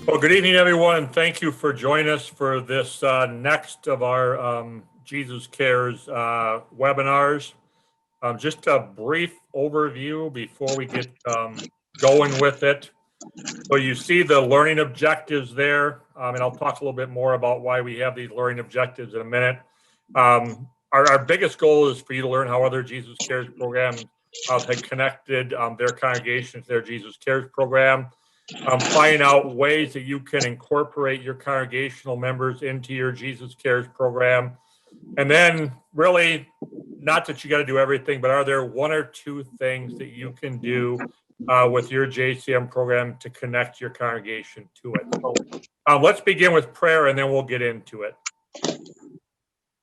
Well, good evening, everyone, and thank you for joining us for this next of our Jesus Cares webinars. Just a brief overview before we get going with it. So you see the learning objectives there, and I'll talk a little bit more about why we have these learning objectives in a minute. Our biggest goal is for you to learn how other Jesus Cares programs have connected their congregation to their Jesus Cares program. Finding out ways that you can incorporate your congregational members into your Jesus Cares program. And then really, not that you got to do everything, but are there one or two things that you can do with your JCM program to connect your congregation to it? So let's begin with prayer and then we'll get into it.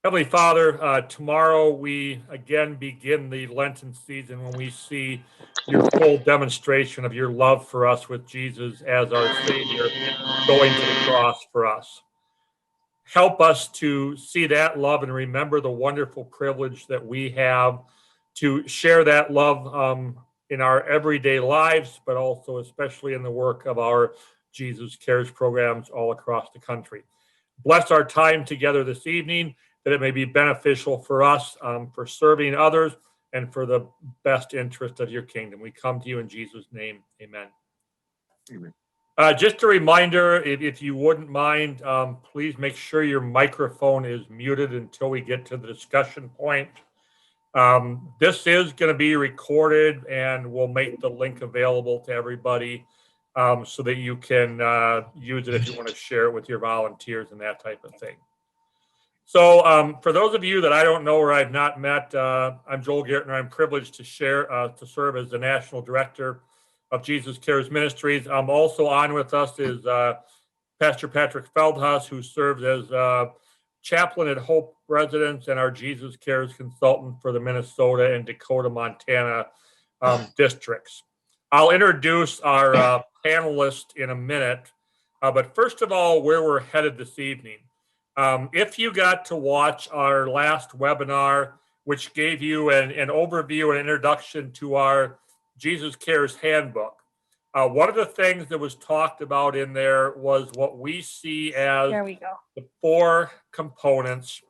Heavenly Father, tomorrow we again begin the Lenten season when we see your full demonstration of your love for us with Jesus as our Savior going to the cross for us. Help us to see that love and remember the wonderful privilege that we have to share that love in our everyday lives, but also especially in the work of our Jesus Cares programs all across the country. Bless our time together this evening, that it may be beneficial for us, for serving others, and for the best interest of your kingdom. We come to you in Jesus' name. Amen. Amen. Just a reminder, if you wouldn't mind, please make sure your microphone is muted until we get to the discussion point. This is going to be recorded, and we'll make the link available to everybody so that you can use it if you want to share it with your volunteers and that type of thing. So for those of you that I don't know or I've not met, I'm Joel Gertner. I'm privileged to serve as the National Director of Jesus Cares Ministries. Also on with us is Pastor Patrick Feldhuss, who serves as chaplain at Hope Residence and our Jesus Cares consultant for the Minnesota and Dakota, Montana districts. I'll introduce our panelists in a minute, but first of all, where we're headed this evening. If you got to watch our last webinar, which gave you an overview and introduction to our Jesus Cares handbook, one of the things that was talked about in there was what we see as the 4 components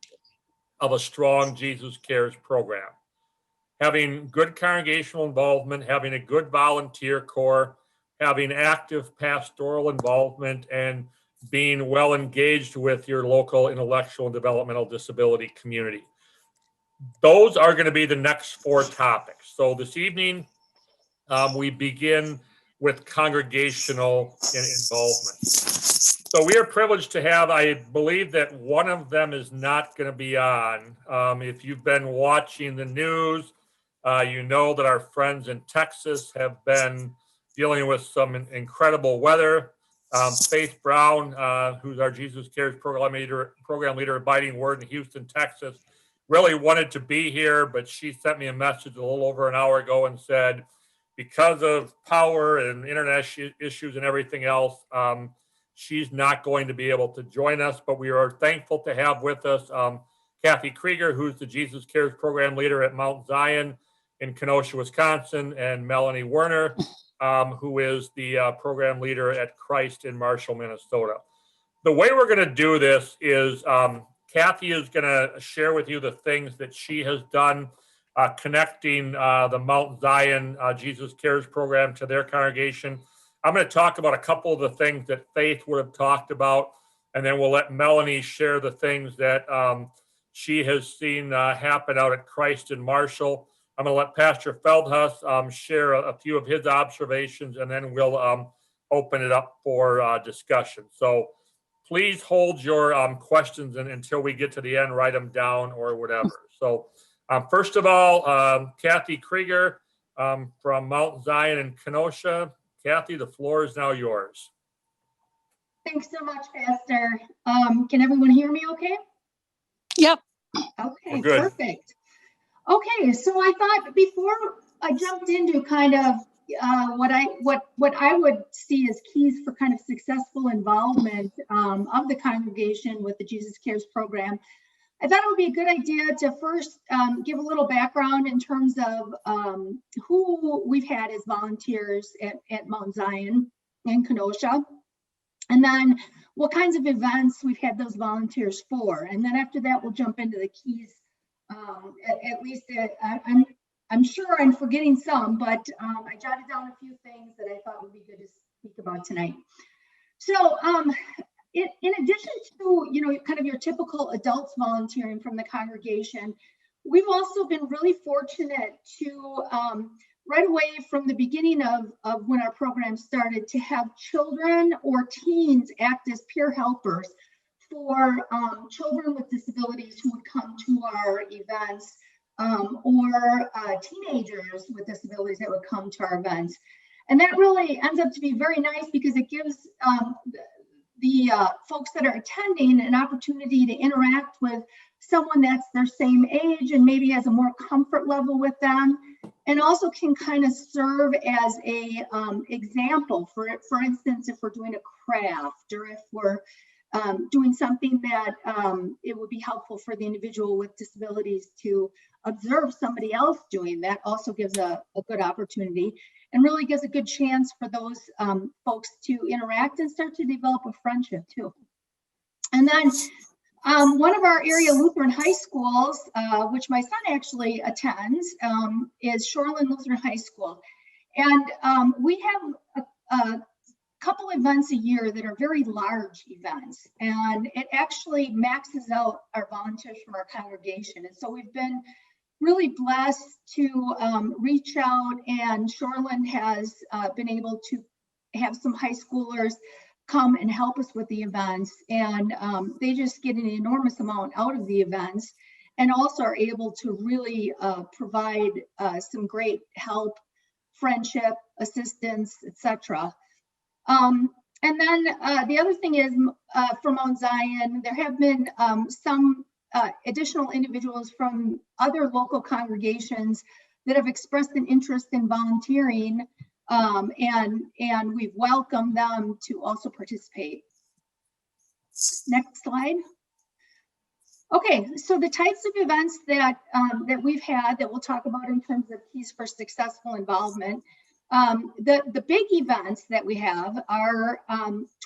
of a strong Jesus Cares program. Having good congregational involvement, having a good volunteer corps, having active pastoral involvement, and being well engaged with your local intellectual and developmental disability community. Those are going to be the next 4 topics. So this evening, we begin with congregational involvement. So we are privileged to have, I believe that one of them is not going to be on. If you've been watching the news, you know that our friends in Texas have been dealing with some incredible weather. Faith Brown, who's our Jesus Cares program leader at Abiding Word in Houston, Texas, really wanted to be here, but she sent me a message a little over an hour ago and said, because of power and internet issues and everything else, she's not going to be able to join us, but we are thankful to have with us Kathy Krieger, who's the Jesus Cares program leader at Mount Zion in Kenosha, Wisconsin, and Melanie Werner, who is the program leader at Christ in Marshall, Minnesota. The way we're going to do this is Kathy is going to share with you the things that she has done connecting the Mount Zion Jesus Cares program to their congregation. I'm going to talk about a couple of the things that Faith would have talked about, and then we'll let Melanie share the things that she has seen happen out at Christ in Marshall. I'm going to let Pastor Feldhuss share a few of his observations, and then we'll open it up for discussion. So please hold your questions until we get to the end, write them down or whatever. So first of all, Kathy Krieger from Mount Zion in Kenosha. Kathy, the floor is now yours. Thanks so much, Pastor. Can everyone hear me okay? Yep. Okay, perfect. Okay, so I thought before I jumped into kind of what I would see as keys for kind of successful involvement of the congregation with the Jesus Cares program, I thought it would be a good idea to first give a little background in terms of who we've had as volunteers at Mount Zion in Kenosha. And then what kinds of events we've had those volunteers for. And then after that, we'll jump into the keys. At least I'm sure I'm forgetting some, but I jotted down a few things that I thought would be good to speak about tonight. So in addition to, kind of your typical adults volunteering from the congregation, we've also been really fortunate to right away from the beginning of when our program started to have children or teens act as peer helpers for children with disabilities who would come to our events, or teenagers with disabilities that would come to our events. And that really ends up to be very nice because it gives the folks that are attending an opportunity to interact with someone that's their same age and maybe has a more comfort level with them, and also can kind of serve as a example for instance, if we're doing a craft or if we're doing something that it would be helpful for the individual with disabilities to observe somebody else doing. That also gives a good opportunity and really gives a good chance for those folks to interact and start to develop a friendship too. And then one of our area Lutheran high schools, which my son actually attends, is Shoreland Lutheran High School. And we have a couple events a year that are very large events, and it actually maxes out our volunteers from our congregation. And so we've been really blessed to reach out, and Shoreland has been able to have some high schoolers come and help us with the events, and they just get an enormous amount out of the events and also are able to really provide some great help, friendship, assistance, etc. And then the other thing is for Mount Zion, there have been some additional individuals from other local congregations that have expressed an interest in volunteering, and we've welcomed them to also participate. Next slide. Okay, so the types of events that that we've had that we'll talk about in terms of keys for successful involvement. The big events that we have are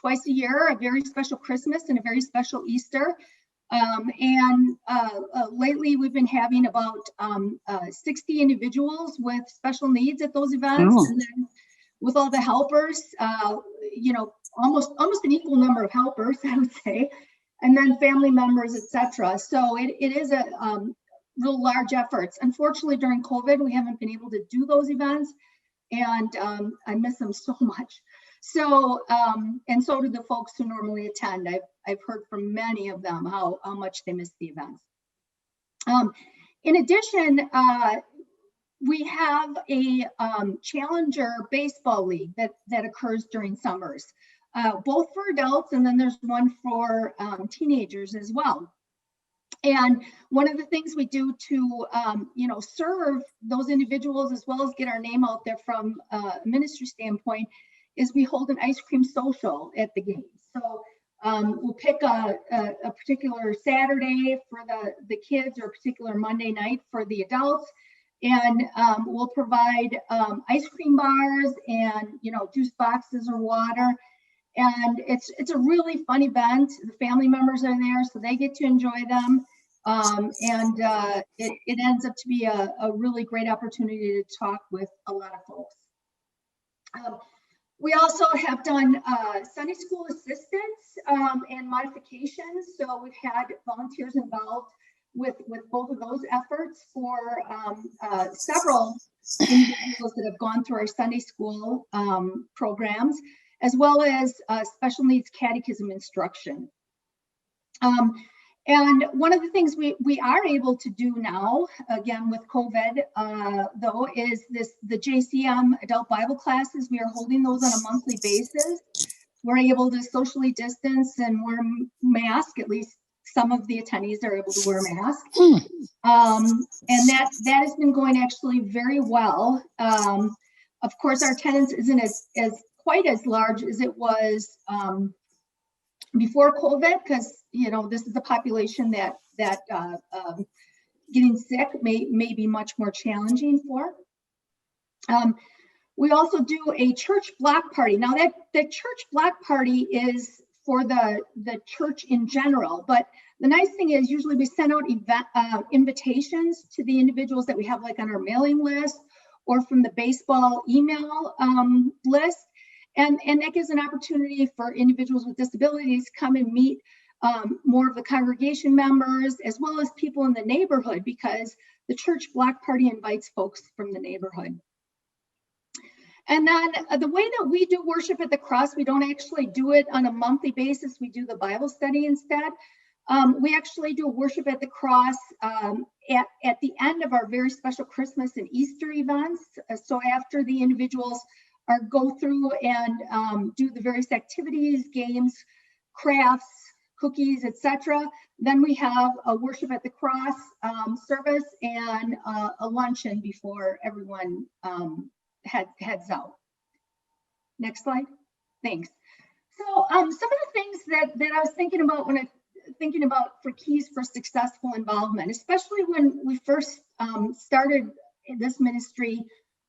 twice a year, a very special Christmas and a very special Easter. Lately we've been having about 60 individuals with special needs at those events. Oh. And then with all the helpers, almost an equal number of helpers, I would say, and then family members, etc. So it is a real large efforts. Unfortunately, during COVID, we haven't been able to do those events. And I miss them so much. So, and so do the folks who normally attend. I've heard from many of them how much they miss the events. In addition, we have a Challenger baseball league that occurs during summers, both for adults, and then there's one for teenagers as well. And one of the things we do to, serve those individuals as well as get our name out there from a ministry standpoint is we hold an ice cream social at the game. So we'll pick a particular Saturday for the kids or a particular Monday night for the adults. And we'll provide ice cream bars and, juice boxes or water. And it's a really fun event. The family members are there, so they get to enjoy them. It ends up to be a really great opportunity to talk with a lot of folks. We also have done Sunday school assistance and modifications. So we've had volunteers involved with both of those efforts for several individuals that have gone through our Sunday school programs, as well as special needs catechism instruction. And one of the things we are able to do now, again with COVID, though, is the JCM adult Bible classes. We are holding those on a monthly basis. We're able to socially distance and wear masks. At least some of the attendees are able to wear masks. And that has been going actually very well. Of course, our attendance isn't as quite as large as it was before COVID, because this is a population that getting sick may be much more challenging for. We also do a church block party. Now that the church block party is for the church in general, but the nice thing is usually we send out invitations to the individuals that we have like on our mailing list or from the baseball email list. And that gives an opportunity for individuals with disabilities to come and meet more of the congregation members as well as people in the neighborhood, because the church block party invites folks from the neighborhood. And then the way that we do worship at the cross, we don't actually do it on a monthly basis. We do the Bible study instead. We actually do worship at the cross at the end of our very special Christmas and Easter events. So after the individuals go through and do the various activities, games, crafts, cookies, etc., then we have a worship at the cross service and a luncheon before everyone heads out. Next slide. Thanks. So some of the things that I was thinking about when thinking about for keys for successful involvement, especially when we first started this ministry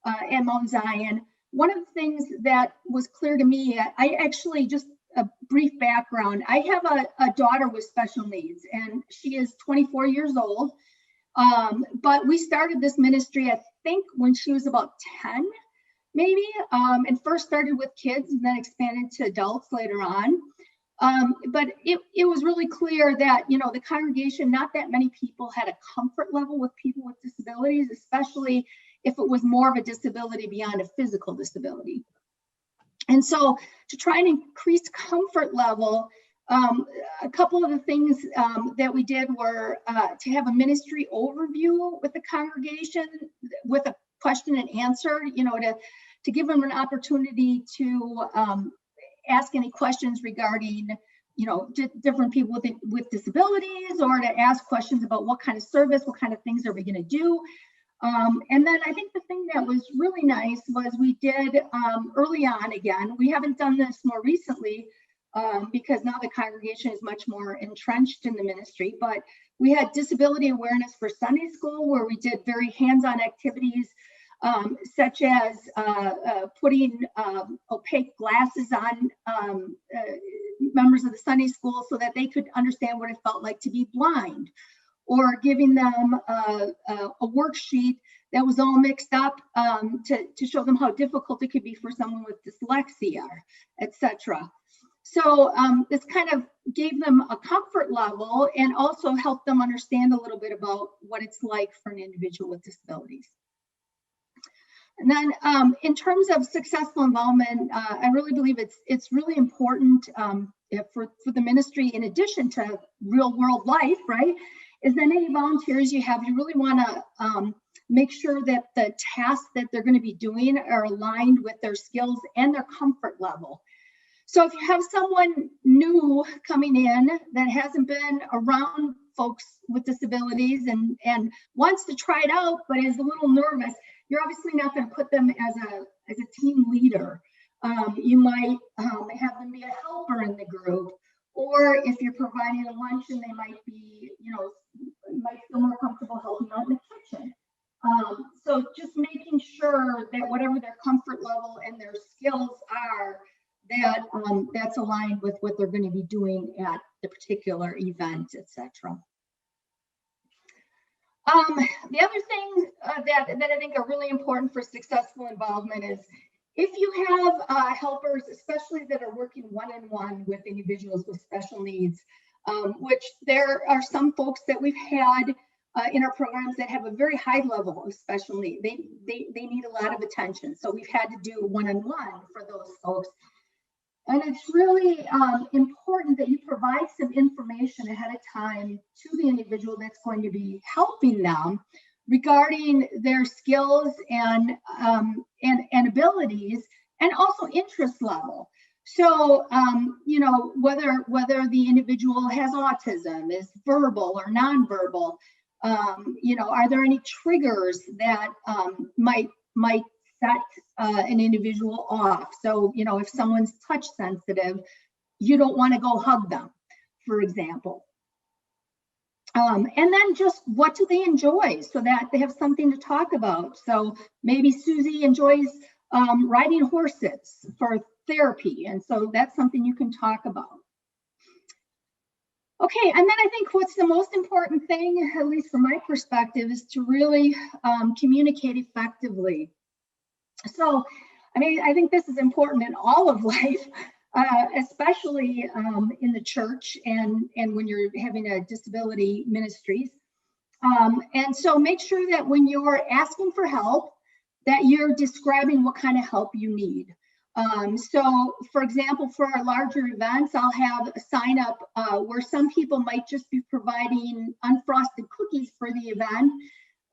at Mount Zion, one of the things that was clear to me, I actually, just a brief background, I have a daughter with special needs, and she is 24 years old, but we started this ministry, I think, when she was about 10, maybe, and first started with kids and then expanded to adults later on. But it was really clear that, you know, the congregation, not that many people had a comfort level with people with disabilities, especially if it was more of a disability beyond a physical disability. And so to try and increase comfort level, a couple of the things that we did were to have a ministry overview with the congregation with a question and answer, you know, to give them an opportunity to ask any questions regarding, you know, different people with disabilities, or to ask questions about what kind of service, what kind of things are we going to do. And then I think the thing that was really nice was we did early on, again, we haven't done this more recently because now the congregation is much more entrenched in the ministry, but we had disability awareness for Sunday school, where we did very hands-on activities such as putting opaque glasses on members of the Sunday school so that they could understand what it felt like to be blind, or giving them a worksheet that was all mixed up to show them how difficult it could be for someone with dyslexia, etc. So this kind of gave them a comfort level and also helped them understand a little bit about what it's like for an individual with disabilities. And then in terms of successful involvement, I really believe it's really important for the ministry, in addition to real world life, right, is that any volunteers you have, you really want to make sure that the tasks that they're going to be doing are aligned with their skills and their comfort level. So if you have someone new coming in that hasn't been around folks with disabilities and wants to try it out but is a little nervous, you're obviously not going to put them as a team leader. You might have them be a helper in the group, or if you're providing a luncheon, they might be, you know, might feel more comfortable helping out in the kitchen. So just making sure that whatever their comfort level and their skills are, that that's aligned with what they're going to be doing at the particular event, etc. The other things that I think are really important for successful involvement is if you have helpers, especially that are working one-on-one with individuals with special needs, which there are some folks that we've had in our programs that have a very high level of special need. They need a lot of attention. So we've had to do one-on-one for those folks. And it's really important that you provide some information ahead of time to the individual that's going to be helping them regarding their skills and abilities, and also interest level. So, you know, whether the individual has autism, is verbal or nonverbal, you know, are there any triggers that might set an individual off? So, you know, if someone's touch sensitive, you don't want to go hug them, for example. And then just what do they enjoy, so that they have something to talk about. So maybe Susie enjoys riding horses for therapy. And so that's something you can talk about. Okay, and then I think what's the most important thing, at least from my perspective, is to really communicate effectively. So, I mean, I think this is important in all of life, especially in the church and when you're having a disability ministries. And so make sure that when you're asking for help, that you're describing what kind of help you need. So for example, for our larger events, I'll have a sign up where some people might just be providing unfrosted cookies for the event.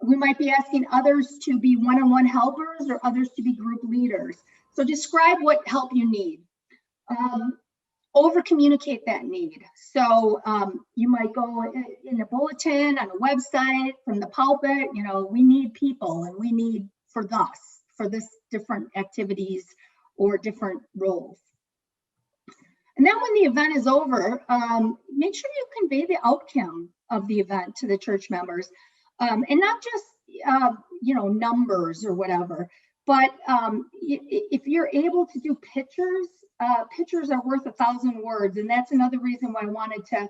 We might be asking others to be one-on-one helpers or others to be group leaders. So describe what help you need. Over communicate that need. So you might go in the bulletin, on a website, from the pulpit, you know, we need people and we need for this different activities or different roles. And then when the event is over, make sure you convey the outcome of the event to the church members. And not just, you know, numbers or whatever, but if you're able to do pictures, pictures are worth 1,000 words. And that's another reason why I wanted to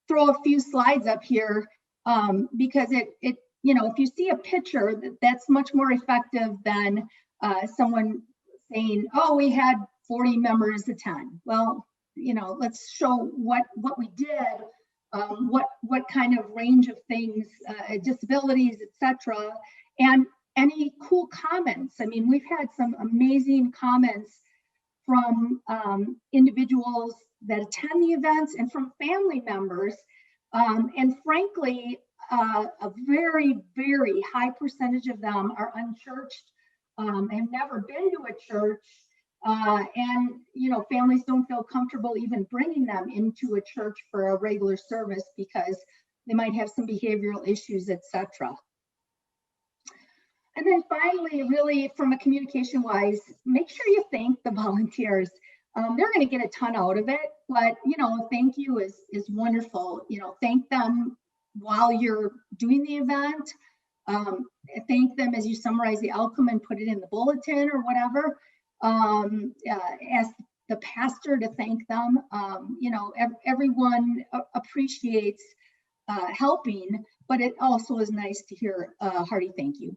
throw a few slides up here, because it you know, if you see a picture, that's much more effective than someone saying, oh, we had 40 members attend. Well, you know, let's show what we did, what kind of range of things, disabilities, etc., and any cool comments. I mean, we've had some amazing comments from individuals that attend the events and from family members, and frankly, a very, very high percentage of them are unchurched, have never been to a church, and you know, families don't feel comfortable even bringing them into a church for a regular service because they might have some behavioral issues, etc. And then finally, really from a communication wise, make sure you thank the volunteers. They're going to get a ton out of it, but you know, thank you is wonderful. You know, thank them while you're doing the event. Thank them as you summarize the outcome and put it in the bulletin or whatever. Ask the pastor to thank them. You know, everyone appreciates helping, but it also is nice to hear a hearty thank you.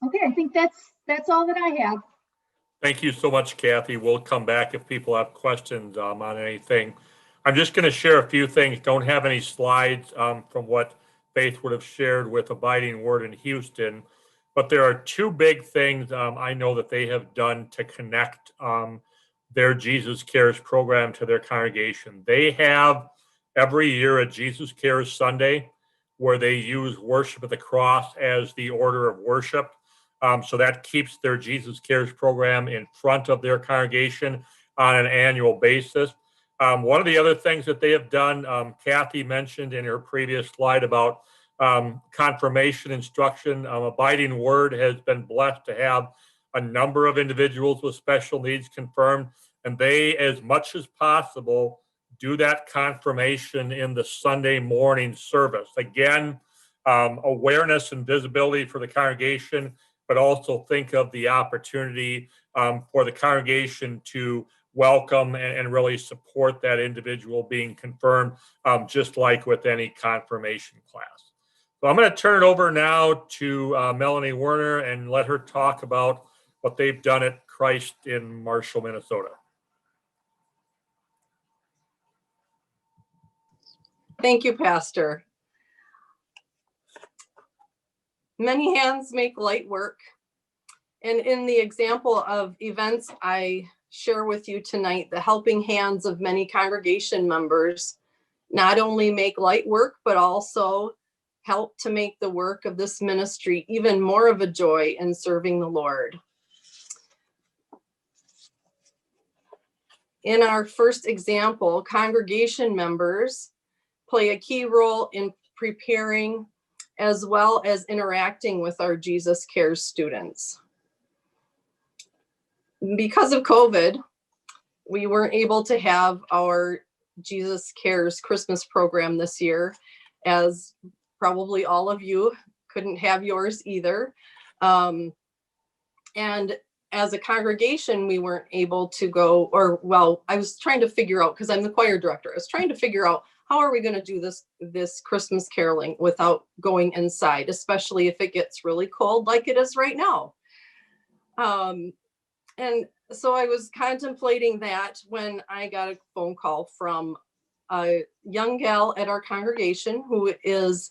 Okay, I think that's all that I have. Thank you so much, Kathy. We'll come back if people have questions on anything. I'm just going to share a few things. Don't have any slides from what Faith would have shared with Abiding Word in Houston, but there are two big things I know that they have done to connect their Jesus Cares program to their congregation. They have every year a Jesus Cares Sunday where they use worship at the cross as the order of worship. So that keeps their Jesus Cares program in front of their congregation on an annual basis. One of the other things that they have done, Kathy mentioned in her previous slide about confirmation instruction. Abiding Word has been blessed to have a number of individuals with special needs confirmed, and they, as much as possible, do that confirmation in the Sunday morning service. Again, awareness and visibility for the congregation, but also think of the opportunity for the congregation to welcome and really support that individual being confirmed, just like with any confirmation class. So I'm going to turn it over now to Melanie Werner and let her talk about what they've done at Christ in Marshall, Minnesota. Thank you, Pastor. Many hands make light work. And in the example of events I share with you tonight, the helping hands of many congregation members not only make light work, but also help to make the work of this ministry even more of a joy in serving the Lord. In our first example, congregation members play a key role in preparing as well as interacting with our Jesus Cares students. Because of COVID, we weren't able to have our Jesus Cares Christmas program this year, as probably all of you couldn't have yours either. And as a congregation, we weren't able to go, or well, I was trying to figure out, because I'm the choir director, I was trying to figure out how are we going to do this Christmas caroling without going inside, especially if it gets really cold like it is right now. And so I was contemplating that when I got a phone call from a young gal at our congregation who is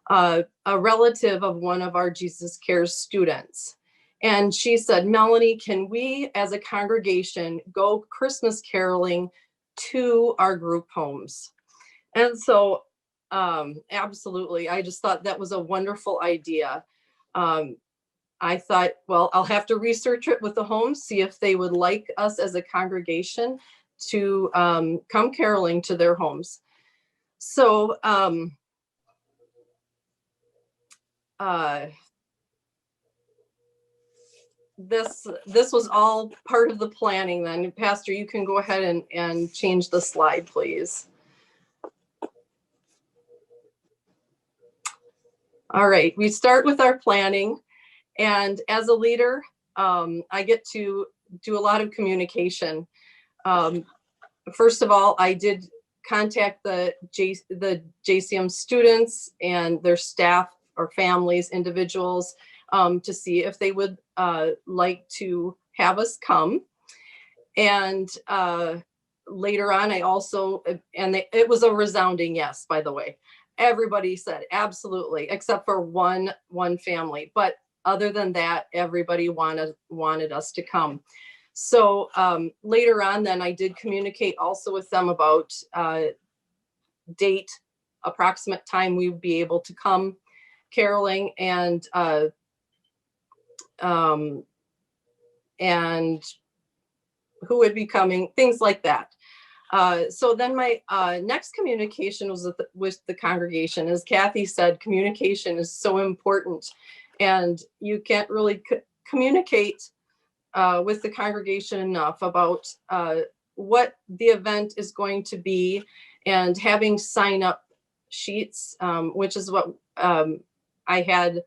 a relative of one of our Jesus Cares students. And she said, Melanie, can we as a congregation go Christmas caroling to our group homes? And so absolutely, I just thought that was a wonderful idea. I thought, well, I'll have to research it with the homes, see if they would like us as a congregation to come caroling to their homes. So this was all part of the planning then. Pastor, you can go ahead and change the slide, please. All right, we start with our planning. And as a leader, I get to do a lot of communication. First of all, I did contact the JCM students and their staff or families, individuals, to see if they would like to have us come. And later on, I also, it was a resounding yes, by the way. Everybody said absolutely, except for one family. But other than that, everybody wanted us to come. So later on, then I did communicate also with them about date, approximate time we would be able to come caroling, and who would be coming, things like that. So then my next communication was with the congregation. As Kathy said, communication is so important, and you can't really communicate with the congregation enough about what the event is going to be, and having sign up sheets, which is what I had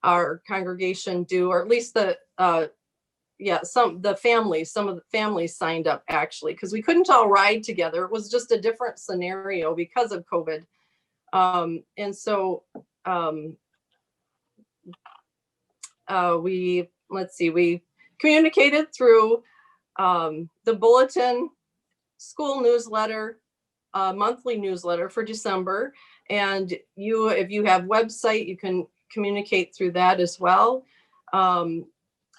our congregation do, or at least some of the families signed up, actually, because we couldn't all ride together. It was just a different scenario because of COVID. And so we communicated through the bulletin, school newsletter, monthly newsletter for December. And if you have website, you can communicate through that as well.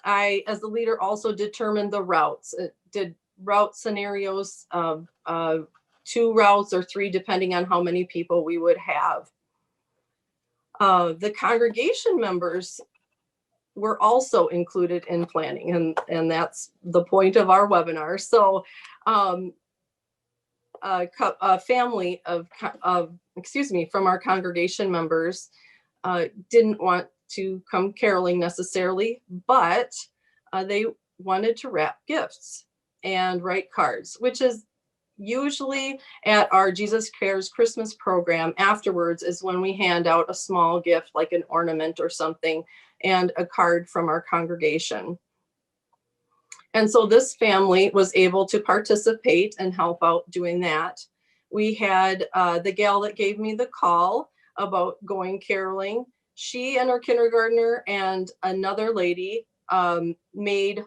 I, as the leader, also determined the routes. It did route scenarios of 2 routes or 3, depending on how many people we would have. The congregation members were also included in planning, and that's the point of our webinar. So a family from our congregation members didn't want to come caroling necessarily, but they wanted to wrap gifts and write cards, which is usually at our Jesus Cares Christmas program. Afterwards is when we hand out a small gift, like an ornament or something, and a card from our congregation. And so this family was able to participate and help out doing that. We had the gal that gave me the call about going caroling. She and her kindergartner and another lady made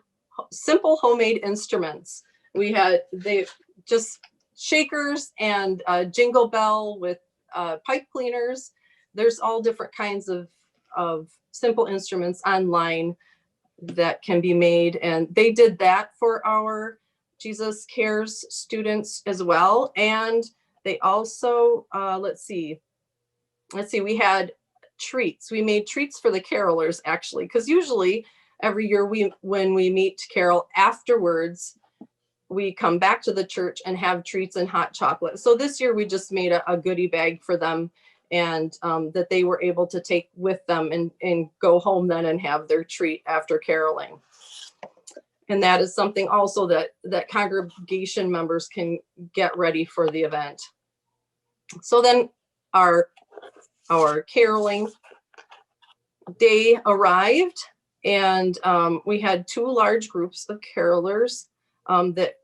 simple homemade instruments. They just shakers and a jingle bell with pipe cleaners. There's all different kinds of simple instruments online that can be made. And they did that for our Jesus Cares students as well. And they also, we had treats. We made treats for the carolers, actually, because usually every year when we meet to carol afterwards, we come back to the church and have treats and hot chocolate. So this year we just made a goodie bag for them, and that they were able to take with them and go home then and have their treat after caroling. And that is something also that congregation members can get ready for the event. So then our caroling day arrived, And we had 2 large groups of carolers that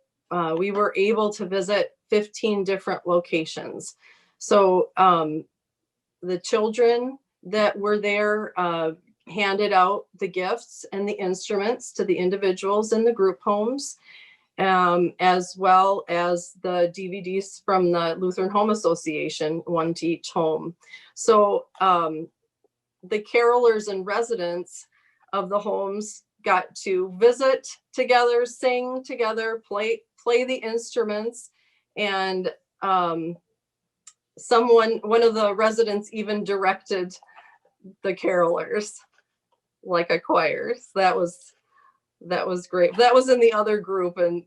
we were able to visit 15 different locations. So the children that were there handed out the gifts and the instruments to the individuals in the group homes, as well as the DVDs from the Lutheran Home Association, 1 to each home. So the carolers and residents of the homes got to visit together, sing together, play the instruments, and one of the residents even directed the carolers like a choir. So that was great. That was in the other group, and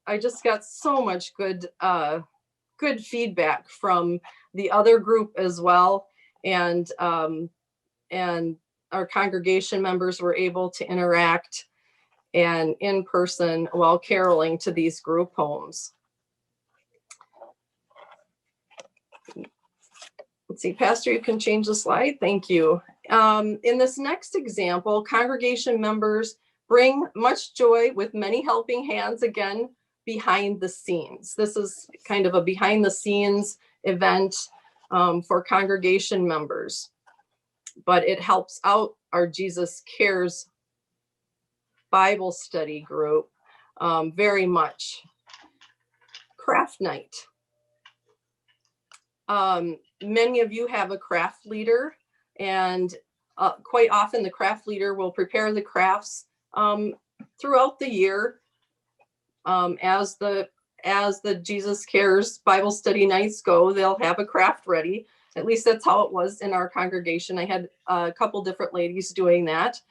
I just got so much good feedback from the other group as well, and our congregation members were able to interact and in person while caroling to these group homes. Let's see, Pastor, you can change the slide. Thank you. In this next example, congregation members bring much joy with many helping hands, again, behind the scenes. This is kind of a behind the scenes event for congregation members, but it helps out our Jesus Cares Bible study group very much. Craft night. Many of you have a craft leader, and quite often the craft leader will prepare the crafts throughout the year as the Jesus Cares Bible study nights go. They'll have a craft ready. At least that's how it was in our congregation. I had a couple different ladies doing that,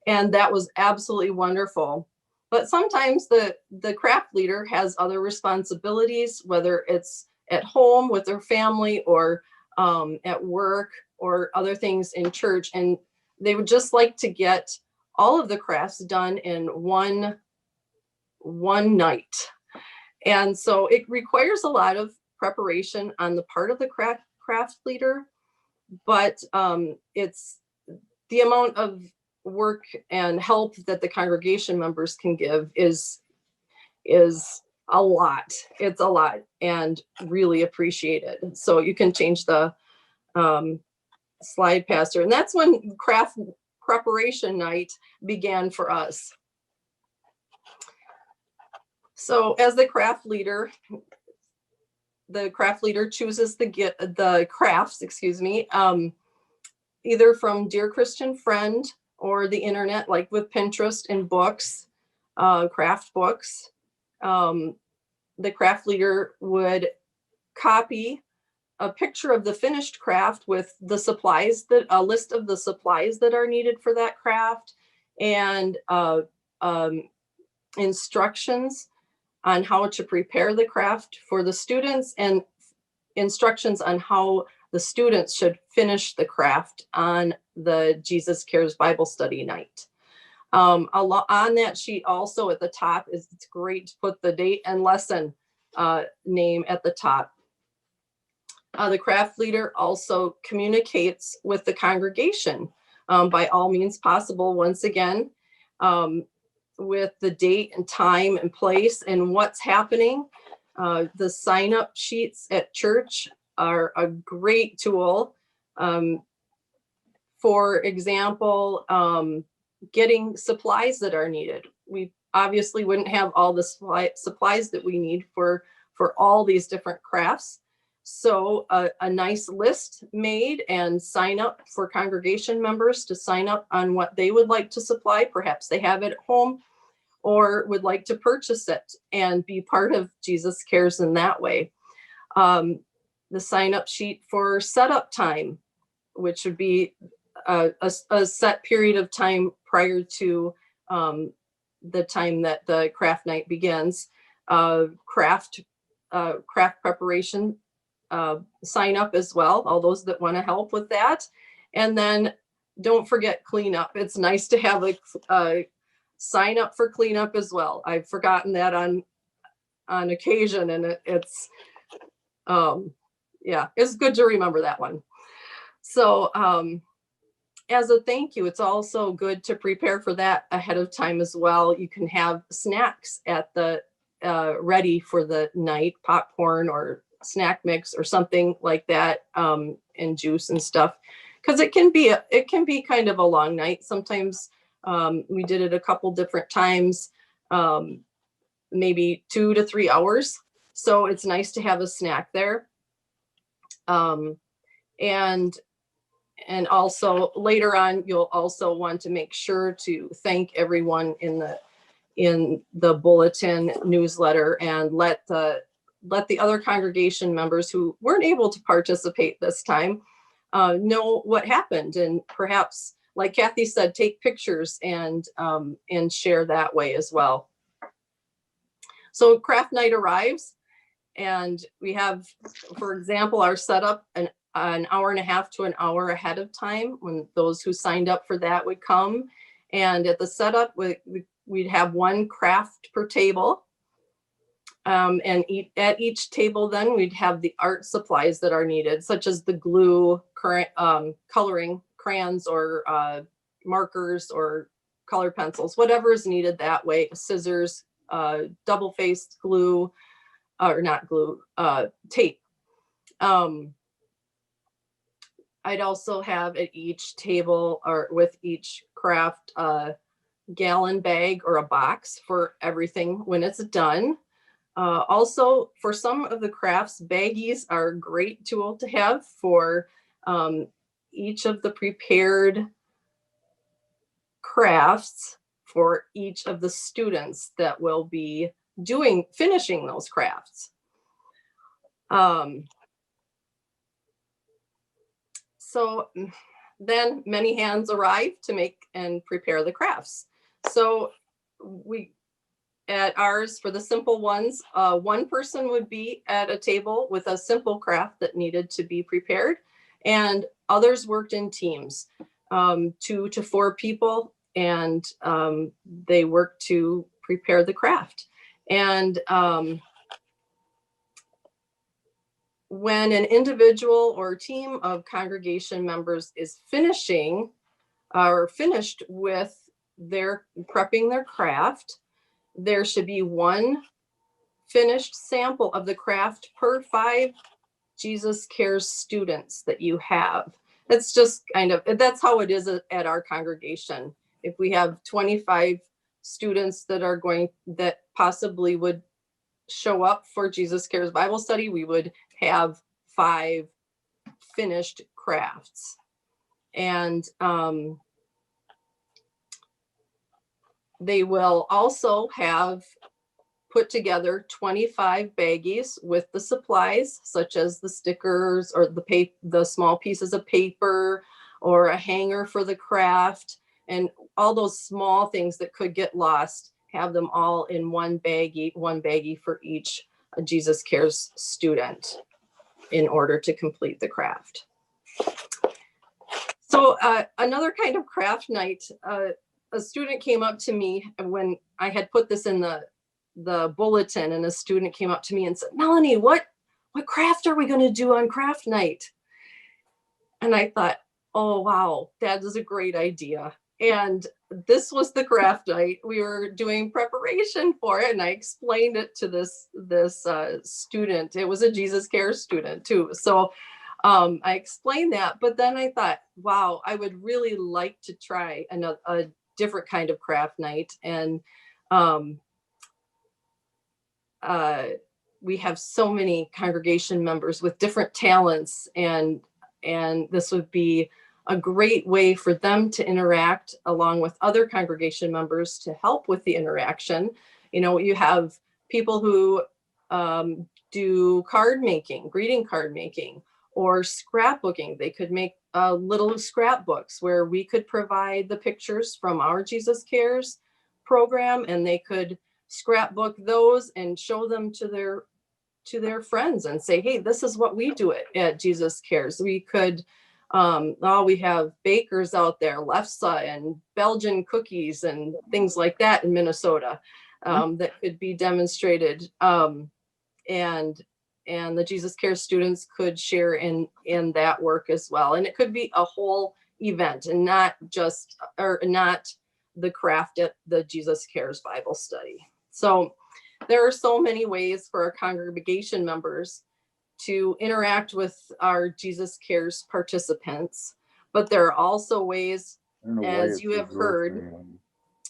and that was absolutely wonderful. But sometimes the craft leader has other responsibilities, whether it's at home with their family or at work or other things in church, and they would just like to get all of the crafts done in one night. And so it requires a lot of preparation on the part of the craft leader, but it's the amount of work and help that the congregation members can give is a lot. It's a lot and really appreciated. So you can change the slide, Pastor. And that's when craft preparation night began for us. So as the craft leader chooses the crafts, either from Dear Christian Friend or the internet, like with Pinterest and books, craft books. The craft leader would copy a picture of the finished craft with the supplies, a list of the supplies that are needed for that craft, and instructions on how to prepare the craft for the students, and instructions on how the students should finish the craft on the Jesus Cares Bible study night. On that sheet also at the top it's great to put the date and lesson name at the top. The craft leader also communicates with the congregation by all means possible, once again, with the date and time and place and what's happening. The sign-up sheets at church are a great tool. For example, getting supplies that are needed. We obviously wouldn't have all the supplies that we need for all these different crafts. So a nice list made and sign up for congregation members to sign up on what they would like to supply. Perhaps they have it at home or would like to purchase it and be part of Jesus Cares in that way. The sign up sheet for setup time, which would be a set period of time prior to the time that the craft night begins. Craft preparation sign up as well, all those that want to help with that. And then don't forget cleanup. It's nice to have a sign up for cleanup as well. I've forgotten that on occasion, and it's good to remember that one. So as a thank you, it's also good to prepare for that ahead of time as well. You can have snacks at the ready for the night, popcorn or snack mix or something like that, and juice and stuff, because it can be kind of a long night. Sometimes we did it a couple different times, maybe 2 to 3 hours. So it's nice to have a snack there. And also later on, you'll also want to make sure to thank everyone in the bulletin newsletter, and let the other congregation members who weren't able to participate this time know what happened, and perhaps, like Kathy said, take pictures and share that way as well. So craft night arrives, and we have, for example, our setup an hour and a half to an hour ahead of time, when those who signed up for that would come. And at the setup, we'd have one craft per table. And at each table, then we'd have the art supplies that are needed, such as the glue, coloring crayons, or markers, or color pencils, whatever is needed that way, scissors, double-faced glue, or not glue, tape. I'd also have at each table, or with each craft, a gallon bag or a box for everything when it's done. Also, for some of the crafts, baggies are a great tool to have for each of the prepared crafts for each of the students that will be finishing those crafts. So then many hands arrive to make and prepare the crafts. So at ours, for the simple ones, one person would be at a table with a simple craft that needed to be prepared, and others worked in teams, 2 to 4 people, and they worked to prepare the craft. And when an individual or team of congregation members is finished with prepping their craft, there should be one finished sample of the craft per 5 Jesus Cares students that you have. That's just that's how it is at our congregation. If we have 25 students that possibly would show up for Jesus Cares Bible study, we would have 5 finished crafts. And they will also have put together 25 baggies with the supplies, such as the stickers, or the small pieces of paper, or a hanger for the craft, and all those small things that could get lost. Have them all in one baggie for each Jesus Cares student in order to complete the craft. So another kind of craft night, a student came up to me when I had put this in the bulletin, and a student came up to me and said, "Melanie, what craft are we going to do on craft night?" And I thought, oh, wow, that is a great idea. And this was the craft night. We were doing preparation for it, and I explained it to this student. It was a Jesus Cares student too. So I explained that, but then I thought, wow, I would really like to try a different kind of craft night. And we have so many congregation members with different talents, and this would be a great way for them to interact along with other congregation members to help with the interaction. You have people who do card making, greeting card making, or scrapbooking. They could make little scrapbooks where we could provide the pictures from our Jesus Cares program, and they could scrapbook those and show them to their friends and say, hey, this is what we do at Jesus Cares. We could, we have bakers out there, lefse and Belgian cookies and things like that in Minnesota that could be demonstrated. And the Jesus Cares students could share in that work as well. And it could be a whole event, and not the craft at the Jesus Cares Bible study. So there are so many ways for our congregation members to interact with our Jesus Cares participants, but there are also ways, as you have heard,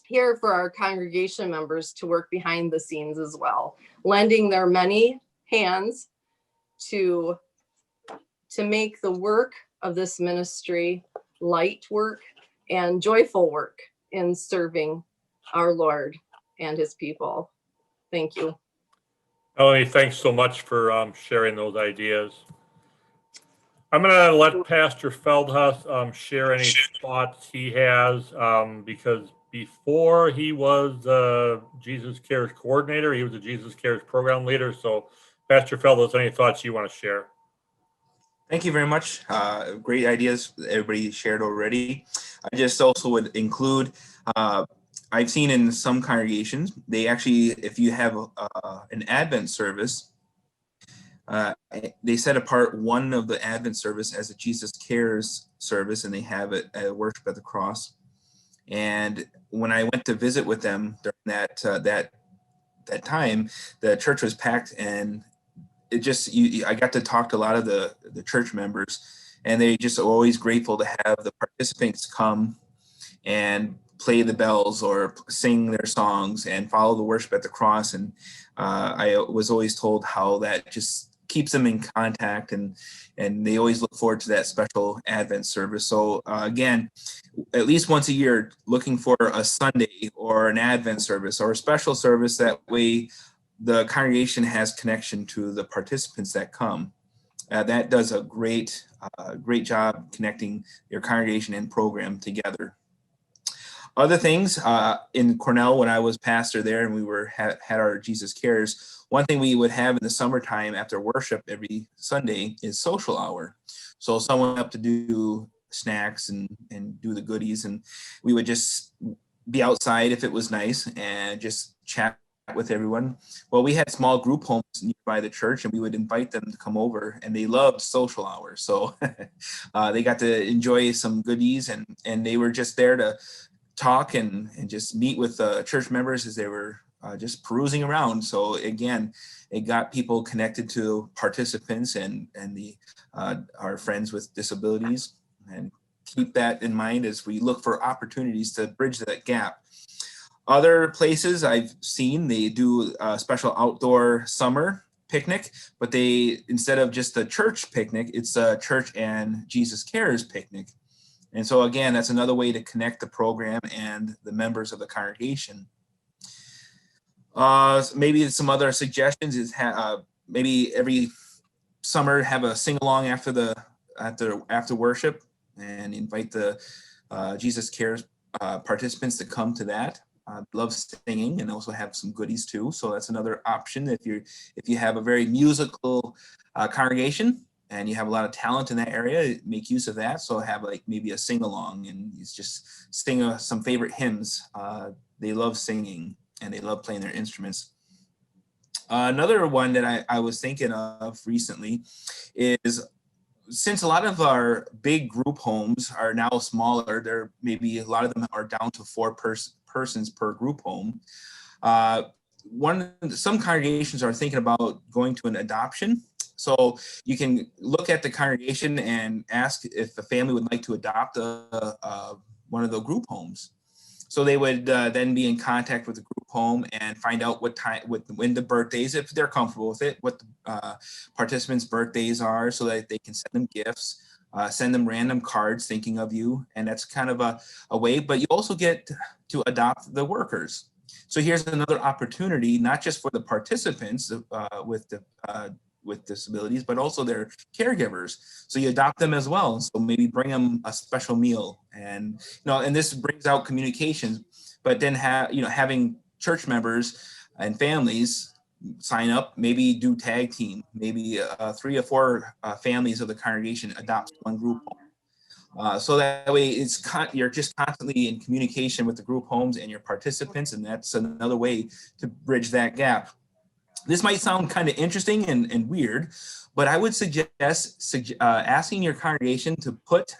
here for our congregation members to work behind the scenes as well, lending their many hands to make the work of this ministry light work and joyful work in serving our Lord and his people. Thank you. Melanie, thanks so much for sharing those ideas. I'm going to let Pastor Feldhuss share any thoughts he has, because before he was the Jesus Cares coordinator, he was the Jesus Cares program leader. So, Pastor Feldhuss, any thoughts you want to share? Thank you very much. Great ideas that everybody shared already. I just also would include, I've seen in some congregations, they actually, if you have an Advent service, they set apart one of the Advent service as a Jesus Cares service, and they have it at Worship at the Cross. And when I went to visit with them during that time, the church was packed, and it just, I got to talk to a lot of the church members, and they just always grateful to have the participants come and play the bells or sing their songs and follow the worship at the cross. And I was always told how that just keeps them in contact, and they always look forward to that special Advent service. So again, at least once a year, looking for a Sunday or an Advent service or a special service, that way the congregation has connection to the participants that come. That does a great job connecting your congregation and program together. Other things, in Cornell, when I was pastor there and we had our Jesus Cares, one thing we would have in the summertime after worship every Sunday is social hour. So someone up to do snacks and do the goodies, and we would just be outside if it was nice and just chat with everyone. Well, we had small group homes nearby the church, and we would invite them to come over, and they loved social hours. So they got to enjoy some goodies, and they were just there to talk and just meet with church members as they were just perusing around. So again, it got people connected to participants and our friends with disabilities, and keep that in mind as we look for opportunities to bridge that gap. Other places I've seen, they do a special outdoor summer picnic, but they, instead of just a church picnic, it's a church and Jesus Cares picnic. And so again, that's another way to connect the program and the members of the congregation. Maybe some other suggestions is maybe every summer have a sing-along after worship, and invite the Jesus Cares participants to come to that. Love singing, and also have some goodies too. So that's another option if you have a very musical congregation and you have a lot of talent in that area, make use of that. So have like maybe a sing along, and it's just sing some favorite hymns. They love singing and they love playing their instruments. Another one that I was thinking of recently is, since a lot of our big group homes are now smaller, there maybe a lot of them are down to 4 persons per group home. Some congregations are thinking about going to an adoption. So you can look at the congregation and ask if a family would like to adopt one of the group homes. So they would then be in contact with the group home and find out when the birthdays, if they're comfortable with it, what the participants' birthdays are, so that they can send them gifts, send them random cards thinking of you. And that's kind of a way, but you also get to adopt the workers. So here's another opportunity, not just for the participants with disabilities, but also their caregivers. So you adopt them as well. So maybe bring them a special meal, and and this brings out communications. But then having church members and families sign up, maybe do tag team, maybe 3 or 4 families of the congregation adopt one group home. So that way you're just constantly in communication with the group homes and your participants, and that's another way to bridge that gap. This might sound kind of interesting and weird, but I would suggest asking your congregation to put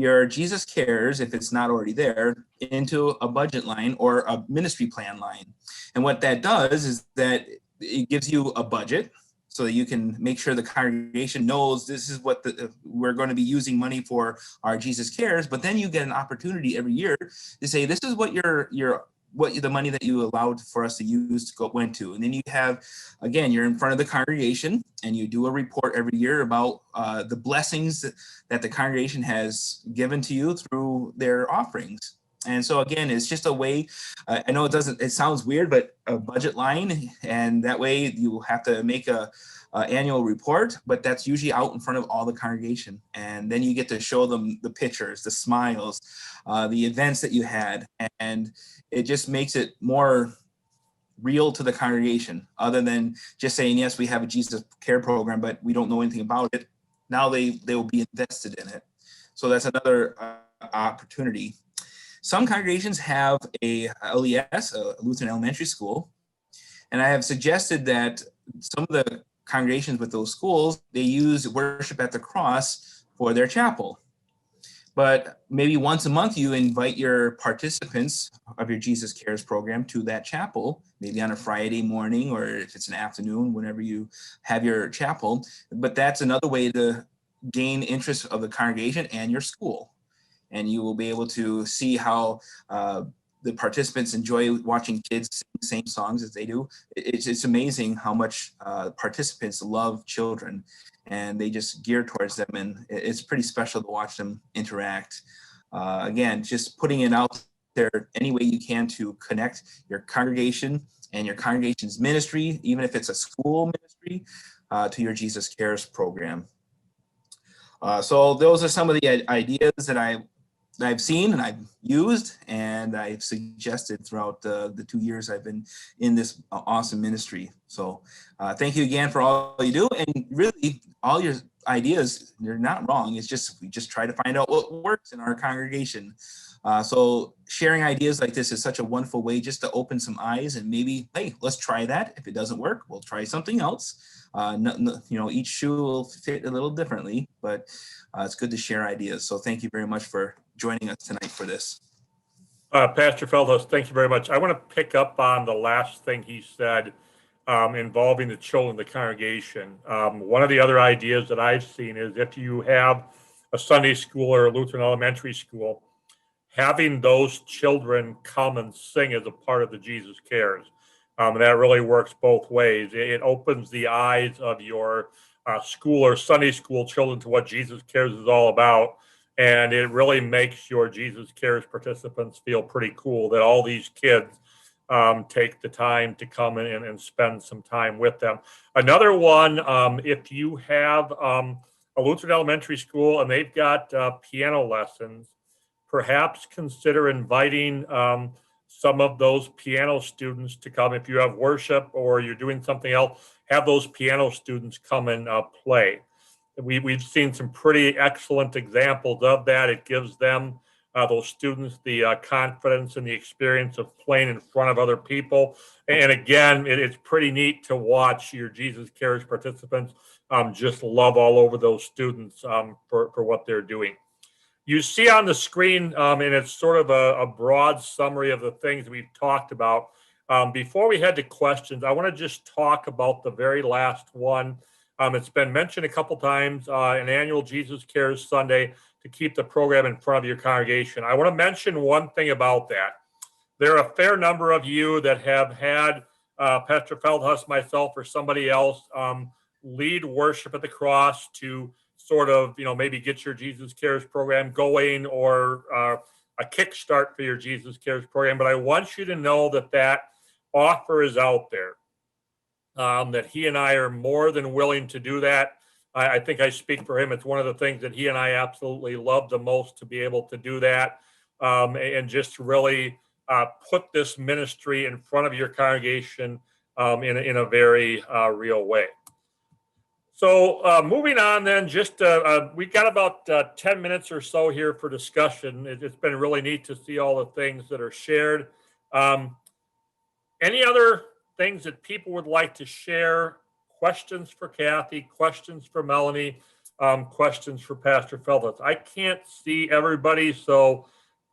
your Jesus Cares, if it's not already there, into a budget line or a ministry plan line. And what that does is that it gives you a budget so that you can make sure the congregation knows this is what we're going to be using money for our Jesus Cares. But then you get an opportunity every year to say, this is what the money that you allowed for us to use went to. And then you have, again, you're in front of the congregation and you do a report every year about the blessings that the congregation has given to you through their offerings. And so again, it's just a way, I know it sounds weird, but a budget line, and that way you have to make a annual report, but that's usually out in front of all the congregation. And then you get to show them the pictures, the smiles, the events that you had, and it just makes it more real to the congregation, other than just saying, yes, we have a Jesus Care program, but we don't know anything about it. Now they will be invested in it. So that's another opportunity. Some congregations have a LES, a Lutheran Elementary School, and I have suggested that some of the congregations with those schools, they use Worship at the Cross for their chapel. But maybe once a month, you invite your participants of your Jesus Cares program to that chapel, maybe on a Friday morning, or if it's an afternoon, whenever you have your chapel. But that's another way to gain interest of the congregation and your school. And you will be able to see how the participants enjoy watching kids sing the same songs as they do. It's amazing how much participants love children, and they just gear towards them. And it's pretty special to watch them interact. Again, just putting it out there any way you can to connect your congregation and your congregation's ministry, even if it's a school ministry, to your Jesus Cares program. So those are some of the ideas that I've seen and I've used and I've suggested throughout the 2 years I've been in this awesome ministry. So thank you again for all you do, and really all your ideas, you're not wrong. It's just, we just try to find out what works in our congregation. So sharing ideas like this is such a wonderful way just to open some eyes and maybe, hey, let's try that. If it doesn't work, we'll try something else. Each shoe will fit a little differently, but it's good to share ideas. So thank you very much for joining us tonight for this. Pastor Feldhaus, thank you very much. I want to pick up on the last thing he said involving the children of the congregation. One of the other ideas that I've seen is if you have a Sunday school or a Lutheran elementary school, having those children come and sing as a part of the Jesus Cares. That really works both ways. It opens the eyes of your school or Sunday school children to what Jesus Cares is all about. And it really makes your Jesus Cares participants feel pretty cool that all these kids take the time to come in and spend some time with them. Another one, if you have a Lutheran elementary school and they've got piano lessons, perhaps consider inviting some of those piano students to come. If you have worship or you're doing something else, have those piano students come and play. We've seen some pretty excellent examples of that. It gives them, those students, the confidence and the experience of playing in front of other people. And again, it's pretty neat to watch your Jesus Cares participants just love all over those students for what they're doing. You see on the screen, and it's sort of a broad summary of the things we've talked about. Before we head to questions, I want to just talk about the very last one. It's been mentioned a couple times, an annual Jesus Cares Sunday to keep the program in front of your congregation. I want to mention one thing about that. There are a fair number of you that have had Pastor Feldhaus, myself, or somebody else lead worship at the cross to sort of, maybe get your Jesus Cares program going, or a kickstart for your Jesus Cares program. But I want you to know that that offer is out there. That he and I are more than willing to do that. I think I speak for him. It's one of the things that he and I absolutely love the most, to be able to do that and just really put this ministry in front of your congregation in a very real way. So moving on then, just we've got about 10 minutes or so here for discussion. It's been really neat to see all the things that are shared. Any other things that people would like to share? Questions for Kathy, questions for Melanie, questions for Pastor Feldes. I can't see everybody, so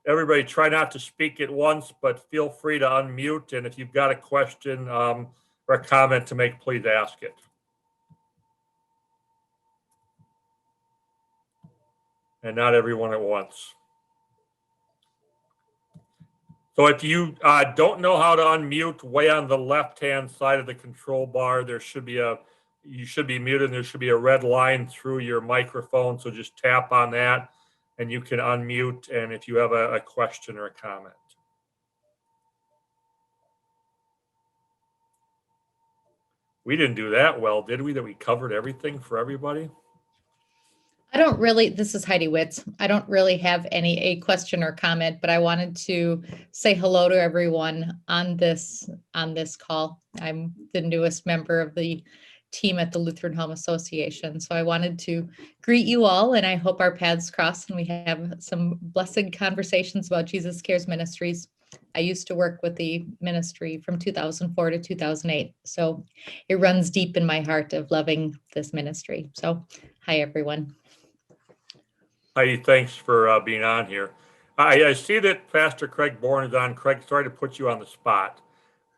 everybody try not to speak at once, but feel free to unmute. And if you've got a question or a comment to make, please ask it. And not everyone at once. So if you don't know how to unmute, way on the left-hand side of the control bar, there should be you should be muted, and there should be a red line through your microphone. So just tap on that and you can unmute. And if you have a question or a comment. We didn't do that well, did we? That we covered everything for everybody? This is Heidi Witz. I don't really have a question or comment, but I wanted to say hello to everyone on this call. I'm the newest member of the team at the Lutheran Home Association. So I wanted to greet you all, and I hope our paths cross and we have some blessed conversations about Jesus Cares Ministries. I used to work with the ministry from 2004 to 2008. So it runs deep in my heart of loving this ministry. So hi, everyone. Heidi, thanks for being on here. I see that Pastor Craig Bourne is on. Craig, sorry to put you on the spot,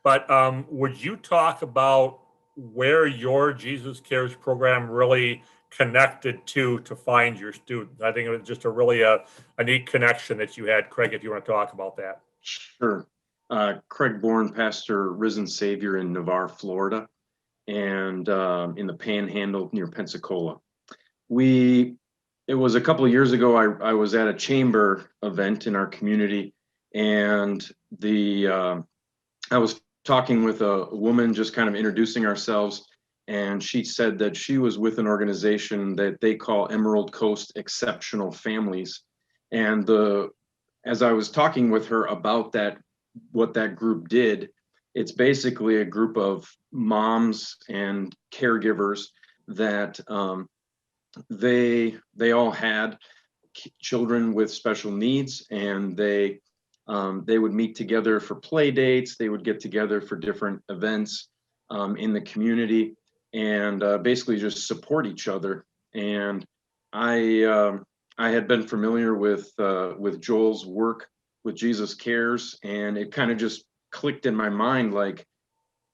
but would you talk about where your Jesus Cares program really connected to find your students? I think it was just a really a neat connection that you had. Craig, if you want to talk about that. Sure. Craig Bourne, pastor Risen Savior in Navarre, Florida, and in the Panhandle near Pensacola. It was a couple of years ago, I was at a chamber event in our community, and I was talking with a woman, just kind of introducing ourselves, and she said that she was with an organization that they call Emerald Coast Exceptional Families. And as I was talking with her about that, what that group did, it's basically a group of moms and caregivers that they all had children with special needs, and they would meet together for play dates. They would get together for different events in the community, and basically just support each other. And I had been familiar with Joel's work with Jesus Cares, and it kind of just clicked in my mind. Like,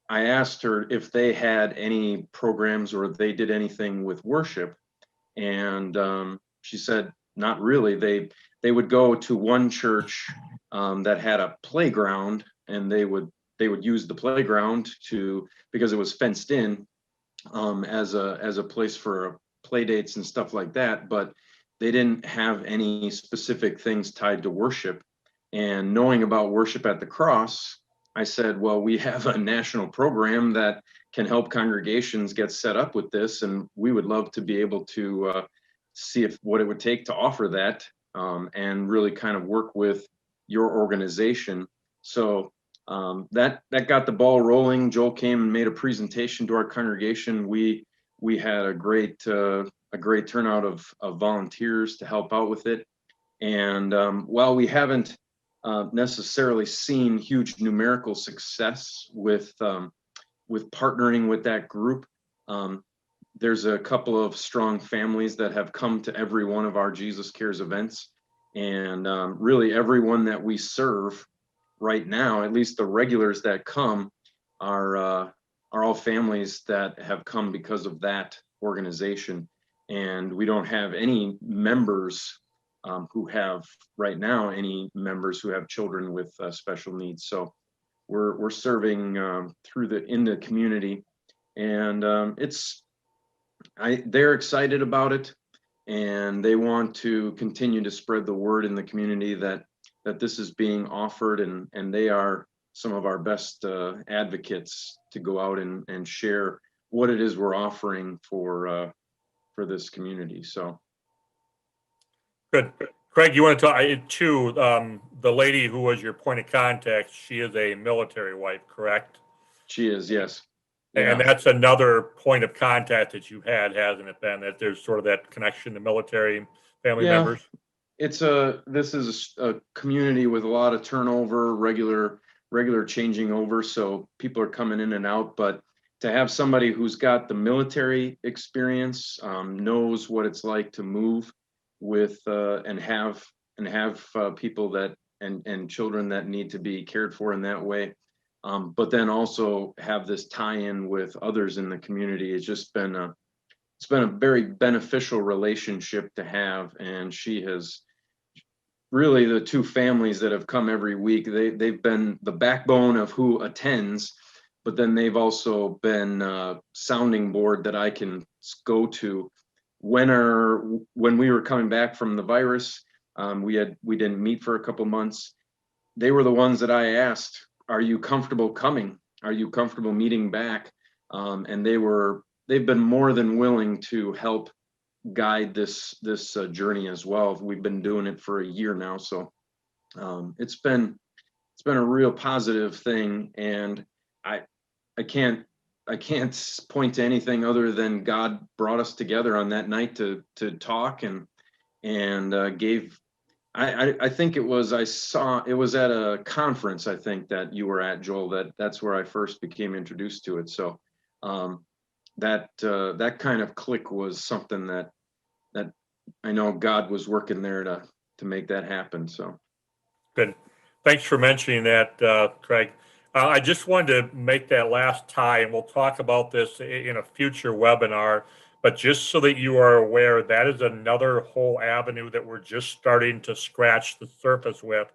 I asked her if they had any programs or they did anything with worship, and she said not really. They would go to one church that had a playground, and they would use the playground because it was fenced in as a place for play dates and stuff like that, but they didn't have any specific things tied to worship. And knowing about Worship at the Cross, I said, well, we have a national program that can help congregations get set up with this, and we would love to be able to see what it would take to offer that, and really kind of work with your organization. So that got the ball rolling. Joel came and made a presentation to our congregation. We had a great turnout of volunteers to help out with it. And while we haven't necessarily seen huge numerical success with partnering with that group, there's a couple of strong families that have come to every one of our Jesus Cares events, and really everyone that we serve right now, at least the regulars that come, are all families that have come because of that organization. And we don't have any members who have right now any members who have children with special needs. So we're serving in the community, and they're excited about it, and they want to continue to spread the word in the community that this is being offered, and they are some of our best advocates to go out and share what it is we're offering for this community. So Good. Craig, you want to talk too? The lady who was your point of contact, she is a military wife, correct? She is, yes. And that's another point of contact that you had, hasn't it been? That there's sort of that connection to military family members. This is a community with a lot of turnover, regular changing over. So people are coming in and out, but to have somebody who's got the military experience, knows what it's like to move with and have people that and children that need to be cared for in that way, but then also have this tie-in with others in the community. It's just been it's been a very beneficial relationship to have, and she has really, the two families that have come every week, they've been the backbone of who attends, but then they've also been a sounding board that I can go to when we were coming back from the virus. We didn't meet for a couple months. They were the ones that I asked, are you comfortable coming? Are you comfortable meeting back? And they've been more than willing to help guide this journey as well. We've been doing it for a year now, so it's been a real positive thing, and I can't point to anything other than God brought us together on that night to talk and gave. I think it was at a conference, I think, that you were at, Joel, that's where I first became introduced to it. So that kind of click was something that I know God was working there to make that happen. So Good. Thanks for mentioning that, Craig. I just wanted to make that last tie, and we'll talk about this in a future webinar, but just so that you are aware, that is another whole avenue that we're just starting to scratch the surface with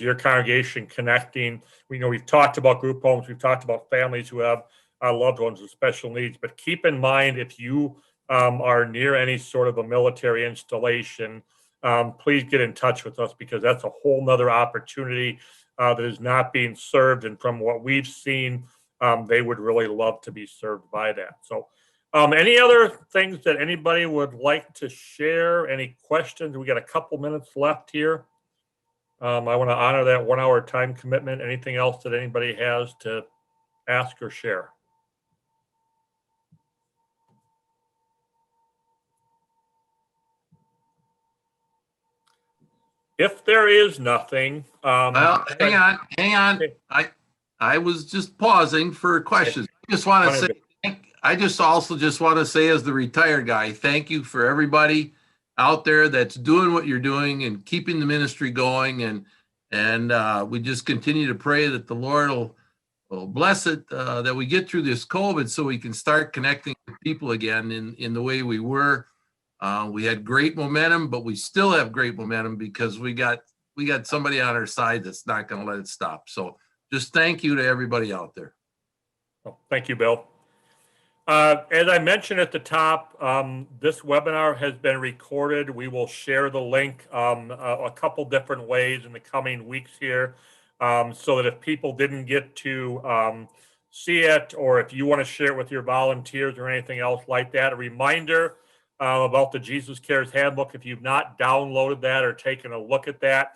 your congregation connecting. We know we've talked about group homes, we've talked about families who have loved ones with special needs, but keep in mind, if you are near any sort of a military installation, please get in touch with us, because that's a whole nother opportunity that is not being served. And from what we've seen, they would really love to be served by that. So any other things that anybody would like to share? Any questions? We got a couple minutes left here. I want to honor that 1 hour time commitment. Anything else that anybody has to ask or share? If there is nothing, well, hang on. I was just pausing for questions. I just also want to say, as the retired guy, thank you for everybody out there that's doing what you're doing and keeping the ministry going. And we just continue to pray that the Lord will bless it, that we get through this COVID so we can start connecting with people again in the way we were. We had great momentum, but we still have great momentum because we got somebody on our side that's not going to let it stop. So just thank you to everybody out there. Well, thank you, Bill. As I mentioned at the top, this webinar has been recorded. We will share the link a couple different ways in the coming weeks here, so that if people didn't get to see it, or if you want to share it with your volunteers or anything else like that, a reminder about the Jesus Cares Handbook. If you've not downloaded that or taken a look at that,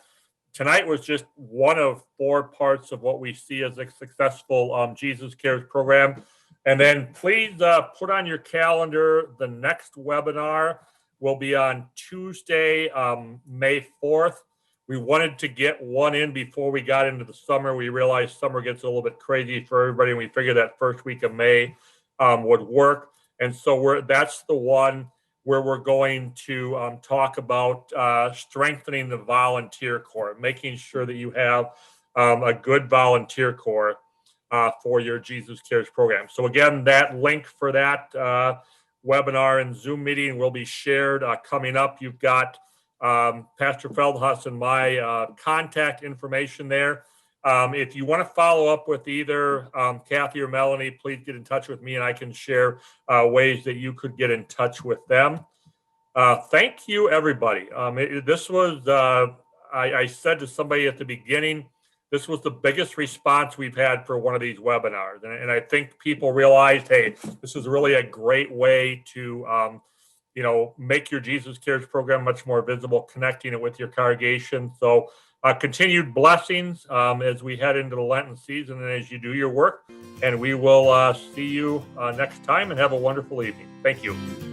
tonight was just one of 4 parts of what we see as a successful Jesus Cares program. And then please put on your calendar, the next webinar will be on Tuesday, May 4th. We wanted to get one in before we got into the summer. We realized summer gets a little bit crazy for everybody, and we figured that first week of May would work. And so that's the one where we're going to talk about strengthening the volunteer corps, making sure that you have a good volunteer corps for your Jesus Cares program. So again, that link for that webinar and Zoom meeting will be shared coming up. You've got Pastor Feldhaus and my contact information there. If you want to follow up with either Kathy or Melanie, please get in touch with me, and I can share ways that you could get in touch with them. Thank you, everybody. This was, I said to somebody at the beginning, this was the biggest response we've had for one of these webinars. And I think people realized, hey, this is really a great way to, make your Jesus Cares program much more visible, connecting it with your congregation. So continued blessings as we head into the Lenten season and as you do your work. And we will see you next time, and have a wonderful evening. Thank you.